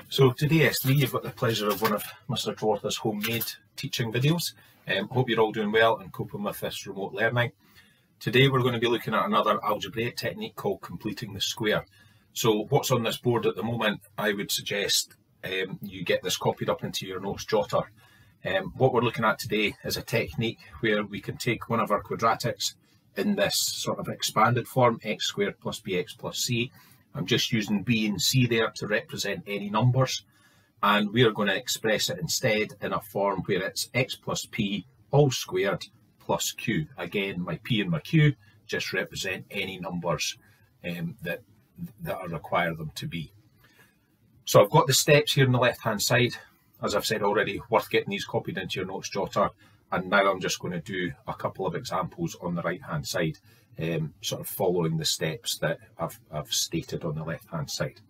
So today S3, you've got the pleasure of one of Mr. Kawartha's homemade teaching videos. Hope you're all doing well and coping with this remote learning. Today we're going to be looking at another algebraic technique called completing the square. So what's on this board at the moment, I would suggest you get this copied up into your notes jotter. What we're looking at today is a technique where we can take one of our quadratics in this sort of expanded form, x squared plus bx plus c. I'm just using b and c there to represent any numbers, and we are going to express it instead in a form where it's x plus p all squared plus q. Again, my p and my q just represent any numbers that I require them to be. So I've got the steps here on the left hand side. As I've said already, worth getting these copied into your notes jotter, and now I'm just going to do a couple of examples on the right hand side, sort of following the steps that I've stated on the left hand side.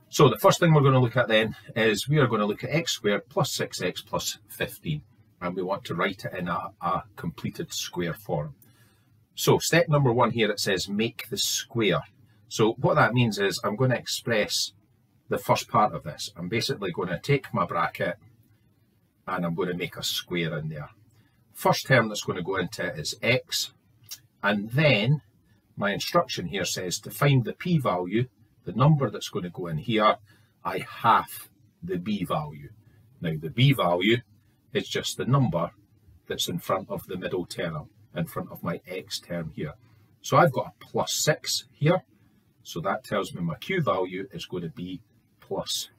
So the first thing we're going to look at then is we are going to look at x squared plus 6x plus 15, and we want to write it in a completed square form. So step number one here, it says make the square. So what that means is I'm going to express the first part of this. I'm basically going to take my bracket and I'm going to make a square in there. First term that's going to go into it is x, and then my instruction here says to find the p value, the number that's going to go in here, I half the b value. Now the b value is just the number that's in front of the middle term, in front of my x term here. So I've got a plus 6 here, so that tells me my q value is going to be plus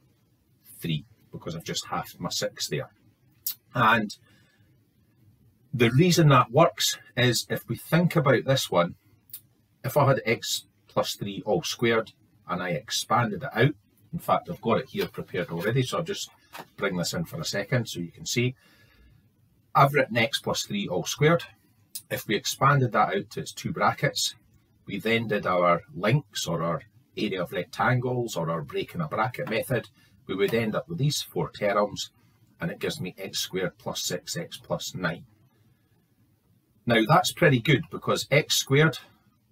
3, because I've just halved my 6 there. And the reason that works is if we think about this one, if I had x plus 3 all squared and I expanded it out, in fact I've got it here prepared already, so I'll just bring this in for a second so you can see. I've written x plus 3 all squared. If we expanded that out to its two brackets, we then did our lengths or our area of rectangles or our breaking a bracket method, we would end up with these four terms, and it gives me x squared plus 6x plus 9. Now that's pretty good, because x squared,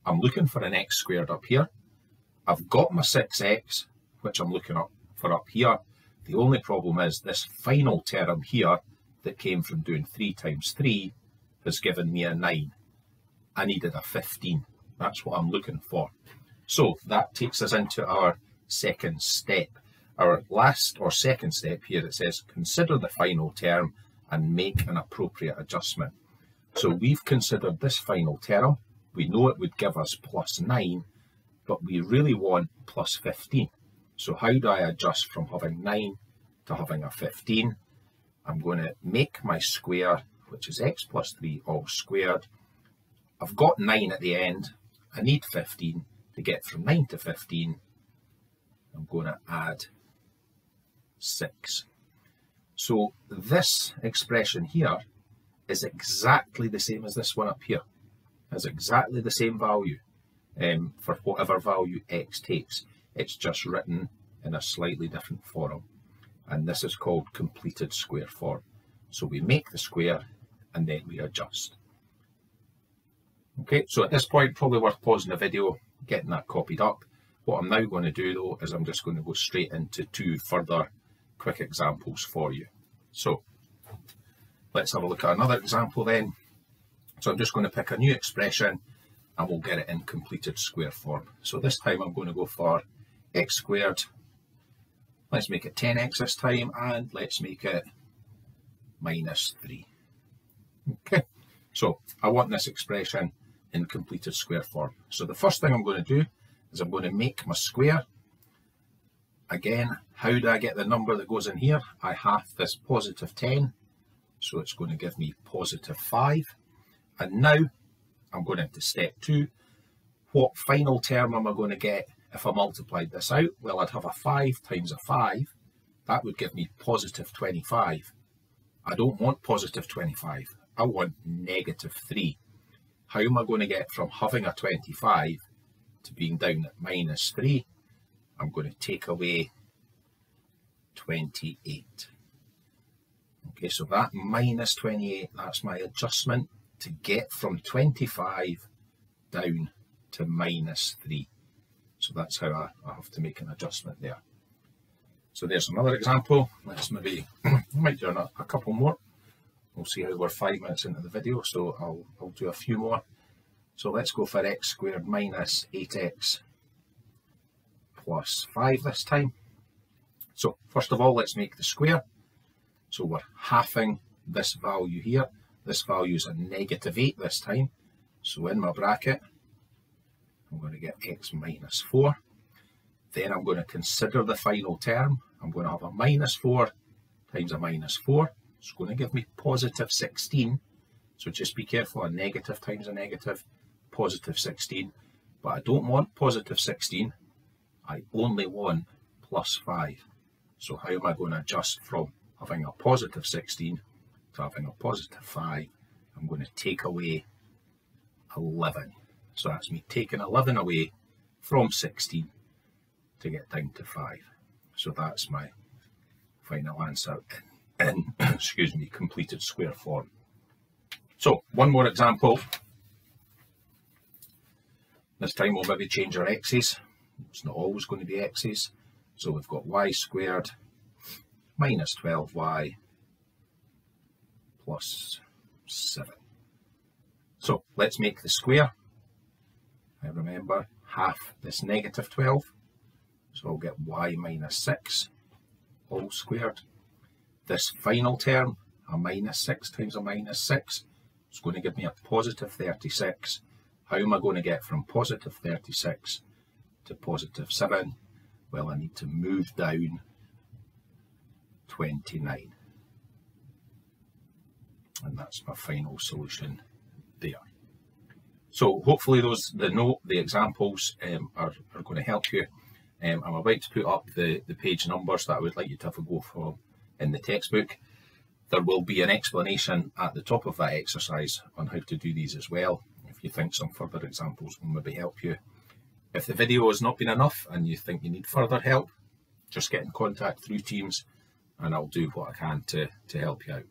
I'm looking for an x squared up here. I've got my 6x, which I'm looking for up here. The only problem is this final term here that came from doing 3 times 3 has given me a 9. I needed a 15. That's what I'm looking for. So that takes us into our second step. Our last or second step here, it says consider the final term and make an appropriate adjustment. So we've considered this final term. We know it would give us plus 9, but we really want plus 15. So how do I adjust from having 9 to having a 15? I'm going to make my square, which is x plus 3 all squared. I've got 9 at the end. I need 15. To get from 9 to 15, I'm going to add 6. So this expression here is exactly the same as this one up here. Has exactly the same value for whatever value x takes. It's just written in a slightly different form. And this is called completed square form. So we make the square and then we adjust. Okay, so at this point, probably worth pausing the video, getting that copied up. What I'm now going to do though is I'm just going to go straight into 2 further quick examples for you. So let's have a look at another example then. So I'm just going to pick a new expression and we'll get it in completed square form. So this time I'm going to go for x squared. Let's make it 10x this time, and let's make it minus 3. Okay, so I want this expression in completed square form. So the first thing I'm going to do is I'm going to make my square. Again, how do I get the number that goes in here? I half this positive 10, so it's going to give me positive 5. And now I'm going into step 2. What final term am I going to get if I multiplied this out? Well, I'd have a 5 times a 5. That would give me positive 25. I don't want positive 25. I want negative 3. How am I going to get from having a 25 to being down at minus 3? I'm going to take away 28. Okay, so that minus 28, that's my adjustment to get from 25 down to minus 3. So that's how I have to make an adjustment there. So there's another example. Let's maybe, might do a couple more. We'll see how we're 5 minutes into the video, so I'll do a few more. So let's go for x squared minus 8x plus 5 this time. So first of all, let's make the square. So we're halving this value here. This value is a negative 8 this time. So in my bracket, I'm going to get x minus 4. Then I'm going to consider the final term. I'm going to have a minus 4 times a minus 4. It's going to give me positive 16. So just be careful, a negative times a negative, positive 16. But I don't want positive 16. I only want plus 5. So how am I going to adjust from having a positive 16 to having a positive 5? I'm going to take away 11. So that's me taking 11 away from 16 to get down to 5. So that's my final answer in excuse me, completed square form. So one more example. This time we'll maybe change our x's. It's not always going to be x's. So we've got y squared minus 12y plus 7. So let's make the square. I remember half this negative 12. So I'll get y minus 6 all squared. This final term, a minus 6 times a minus 6, is going to give me a positive 36. How am I going to get from positive 36 to positive 7? Well, I need to move down 29. And that's my final solution there. So hopefully the examples are going to help you. I'm about to put up the page numbers that I would like you to have a go for in the textbook. There will be an explanation at the top of that exercise on how to do these as well, if you think some further examples will maybe help you. If the video has not been enough and you think you need further help, just get in contact through Teams and I'll do what I can to help you out.